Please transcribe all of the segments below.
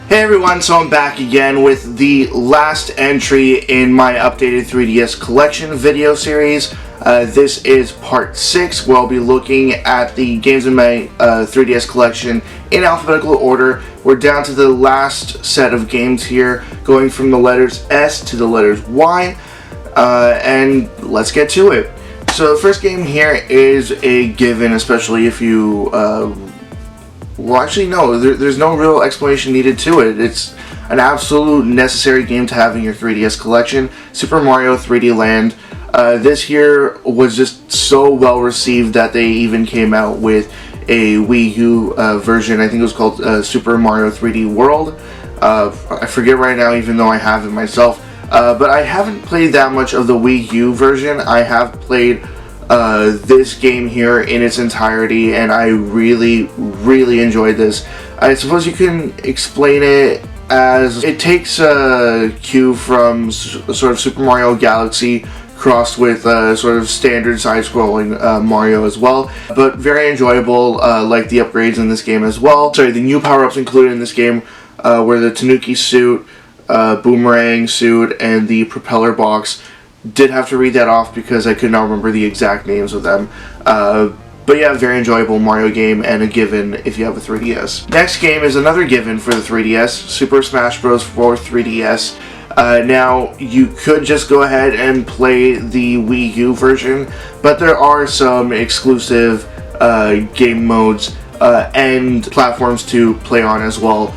Hey everyone, so I'm back again with the last entry in my updated 3DS collection video series. This is part 6, where I'll be looking at the games in my 3DS collection in alphabetical order. We're down to the last set of games here, going from the letters S to the letters Y, and let's get to it. So the first game here is a given, especially if you well, actually, no, there's no real explanation needed to it. It's an absolute necessary game to have in your 3DS collection. Super Mario 3D Land. This here was just so well received that they even came out with a Wii U version. I think it was called Super Mario 3D World. I forget right now, even though I have it myself. But I haven't played that much of the Wii U version. I have played this game here in its entirety, and I really enjoyed this. I suppose you can explain it as it takes a cue from sort of Super Mario Galaxy crossed with sort of standard side-scrolling Mario as well, but very enjoyable, like the upgrades in this game as well. Sorry, the new power-ups included in this game were the Tanuki suit, boomerang suit, and the propeller box. Did have to read that off because I could not remember the exact names of them. But yeah, very enjoyable Mario game and a given if you have a 3DS. Next game is another given for the 3DS, Super Smash Bros. For 3DS. Now, you could just go ahead and play the Wii U version, but there are some exclusive game modes and platforms to play on as well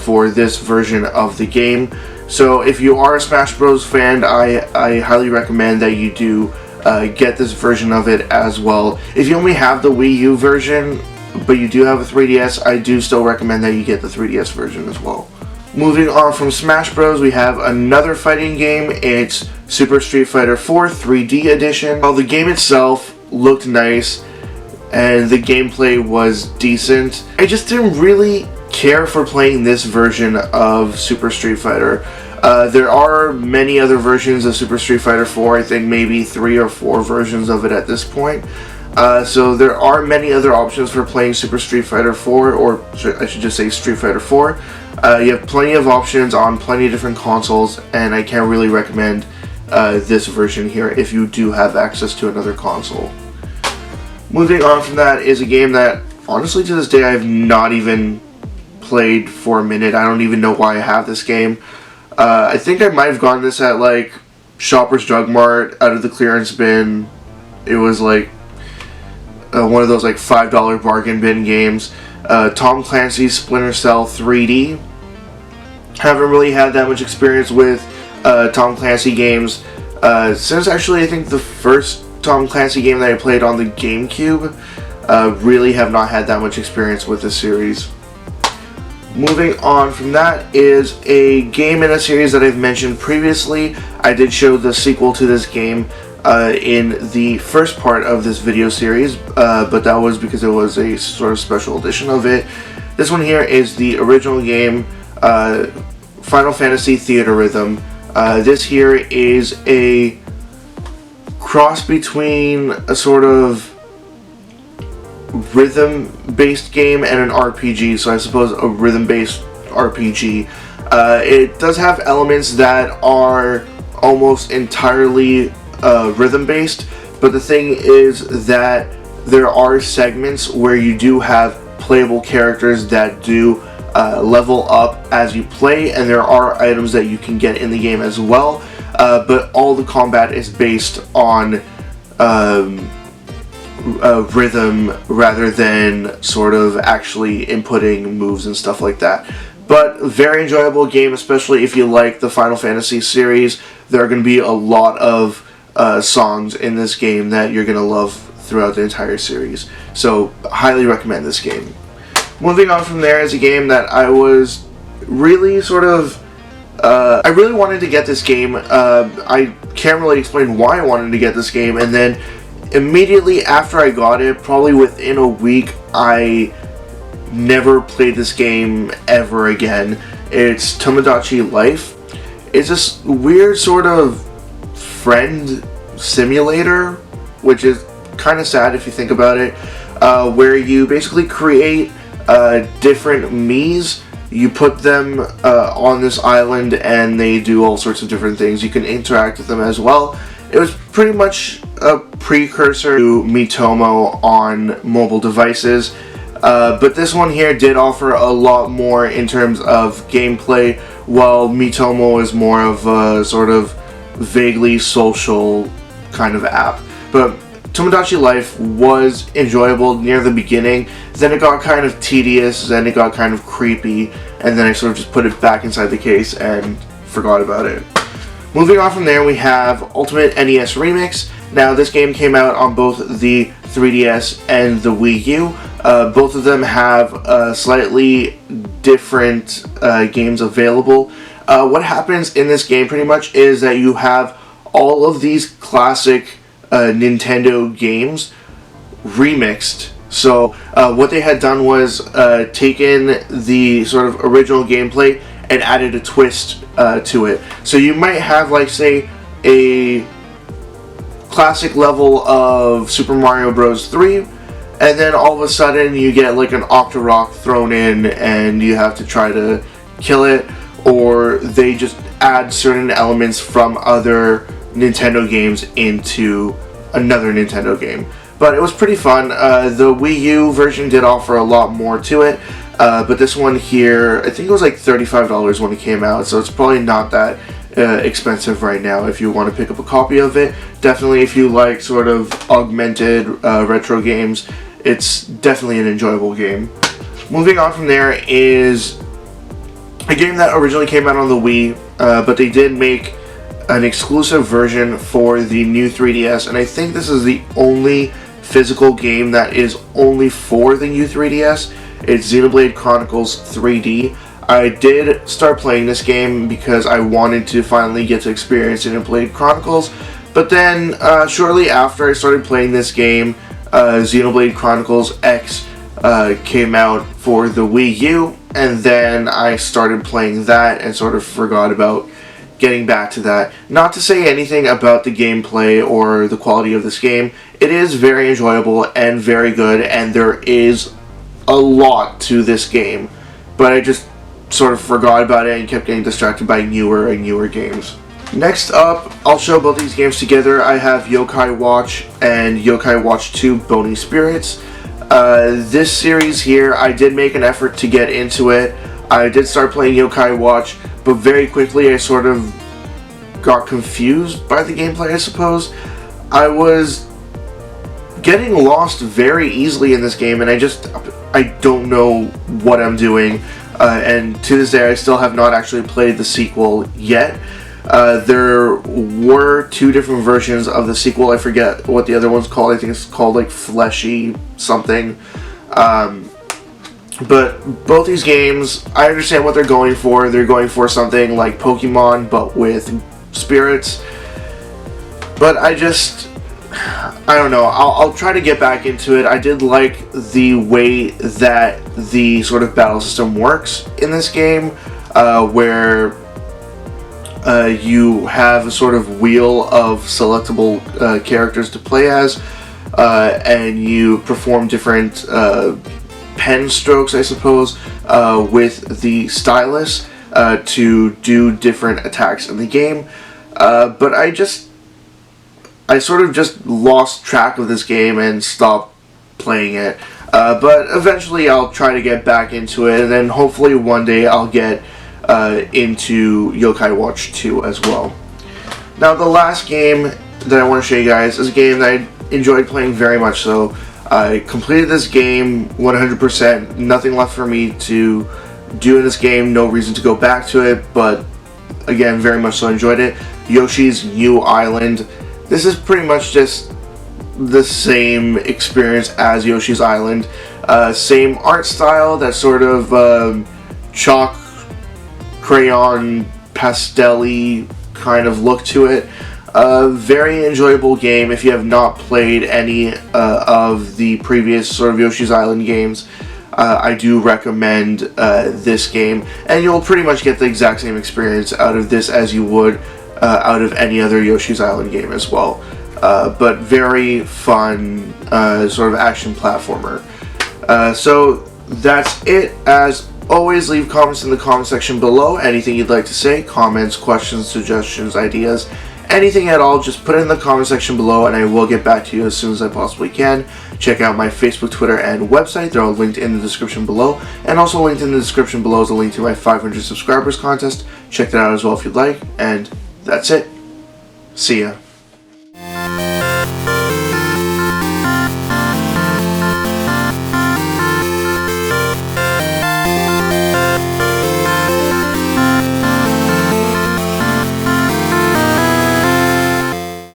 for this version of the game. So if you are a Smash Bros. Fan, I highly recommend that you do get this version of it as well. If you only have the Wii U version, but you do have a 3DS, I do still recommend that you get the 3DS version as well. Moving on from Smash Bros, we have another fighting game. It's Super Street Fighter 4 3D Edition. While the game itself looked nice and the gameplay was decent, I just didn't really care for playing this version of Super Street Fighter. There are many other versions of Super Street Fighter 4, I think maybe 3 or 4 versions of it at this point. So there are many other options for playing Super Street Fighter 4, or I should just say Street Fighter 4. You have plenty of options on plenty of different consoles, and I can't really recommend this version here if you do have access to another console. Moving on from that is a game that, honestly, to this day I have not even played for a minute. I don't even know why I have this game. I think I might have gotten this at like Shoppers Drug Mart out of the clearance bin. It was like one of those like $5 bargain bin games. Tom Clancy's Splinter Cell 3D. Haven't really had that much experience with Tom Clancy games since actually I think the first Tom Clancy game that I played on the GameCube. Really have not had that much experience with this series. Moving on from that is a game in a series that I've mentioned previously. I did show the sequel to this game in the first part of this video series, but that was because it was a sort of special edition of it. This one here is the original game, Final Fantasy Theatrhythm. This here is a cross between a sort of rhythm-based game and an RPG, so I suppose a rhythm-based RPG. It does have elements that are almost entirely rhythm-based, but the thing is that there are segments where you do have playable characters that do level up as you play, and there are items that you can get in the game as well, but all the combat is based on rhythm rather than sort of actually inputting moves and stuff like that. But very enjoyable game, especially if you like the Final Fantasy series. There are going to be a lot of songs in this game that you're going to love throughout the entire series. So highly recommend this game. Moving on from there is a game that I was really sort of I really wanted to get this game. I can't really explain why I wanted to get this game, and then immediately after I got it, probably within a week, I never played this game ever again. It's Tomodachi Life. It's this weird sort of friend simulator, which is kind of sad if you think about it, where you basically create different Miis You put them on this island and they do all sorts of different things. You can interact with them as well. It was pretty much a precursor to Miitomo on mobile devices. But this one here did offer a lot more in terms of gameplay, while Miitomo is more of a sort of vaguely social kind of app. But Tomodachi Life was enjoyable near the beginning, then it got kind of tedious, then it got kind of creepy, and then I sort of just put it back inside the case and forgot about it. Moving on from there, we have Ultimate NES Remix. Now, this game came out on both the 3DS and the Wii U. Both of them have slightly different games available. What happens in this game pretty much is that you have all of these classic Nintendo games remixed. So what they had done was taken the sort of original gameplay and added a twist to it. So you might have, like, say, a classic level of Super Mario Bros. 3, and then all of a sudden you get like an Octorok thrown in and you have to try to kill it, or they just add certain elements from other Nintendo games into another Nintendo game. But it was pretty fun. The Wii U version did offer a lot more to it, but this one here, I think it was like $35 when it came out, so it's probably not that expensive right now if you want to pick up a copy of it. Definitely, if you like sort of augmented retro games, it's definitely an enjoyable game. Moving on from there is a game that originally came out on the Wii, but they did make an exclusive version for the new 3DS, and I think this is the only physical game that is only for the new 3DS. It's Xenoblade Chronicles 3D. I did start playing this game because I wanted to finally get to experience Xenoblade Chronicles, but then shortly after I started playing this game, Xenoblade Chronicles X came out for the Wii U, and then I started playing that and sort of forgot about getting back to that. Not to say anything about the gameplay or the quality of this game. It is very enjoyable and very good, and there is a lot to this game, but I just sort of forgot about it and kept getting distracted by newer and newer games. Next up, I'll show both these games together. I have Yokai Watch and Yokai Watch 2 Bony Spirits. This series here, I did make an effort to get into it. I did start playing Yokai Watch, but very quickly I sort of got confused by the gameplay, I suppose. I was getting lost very easily in this game, and I don't know what I'm doing. And to this day, I still have not actually played the sequel yet. There were two different versions of the sequel. I forget what the other one's called. I think it's called like Fleshy something. But both these games, I understand what they're going for. They're going for something like Pokemon, but with spirits. But I don't know. I'll try to get back into it. I did like the way that the sort of battle system works in this game, where you have a sort of wheel of selectable characters to play as, and you perform different pen strokes, I suppose, with the stylus to do different attacks in the game. But I sort of just lost track of this game and stopped playing it. But eventually I'll try to get back into it, and then hopefully one day I'll get into Yokai Watch 2 as well. Now, the last game that I want to show you guys is a game that I enjoyed playing very much so. I completed this game 100%, nothing left for me to do in this game, no reason to go back to it, but again, very much so enjoyed it. Yoshis New Island. This is pretty much just the same experience as Yoshi's Island. Same art style, that sort of chalk, crayon, pastel-y kind of look to it. Very enjoyable game. If you have not played any of the previous sort of Yoshi's Island games, I do recommend this game, and you'll pretty much get the exact same experience out of this as you would out of any other Yoshi's Island game as well. But very fun sort of action platformer. So that's it as always, leave comments in the comment section below. Anything you'd like to say, comments, questions, suggestions, ideas, anything at all, just put it in the comment section below and I will get back to you as soon as I possibly can. Check out my Facebook, Twitter, and website. They're all linked in the description below. And also linked in the description below is a link to my 500 subscribers contest. Check that out as well if you'd like. And that's it. See ya.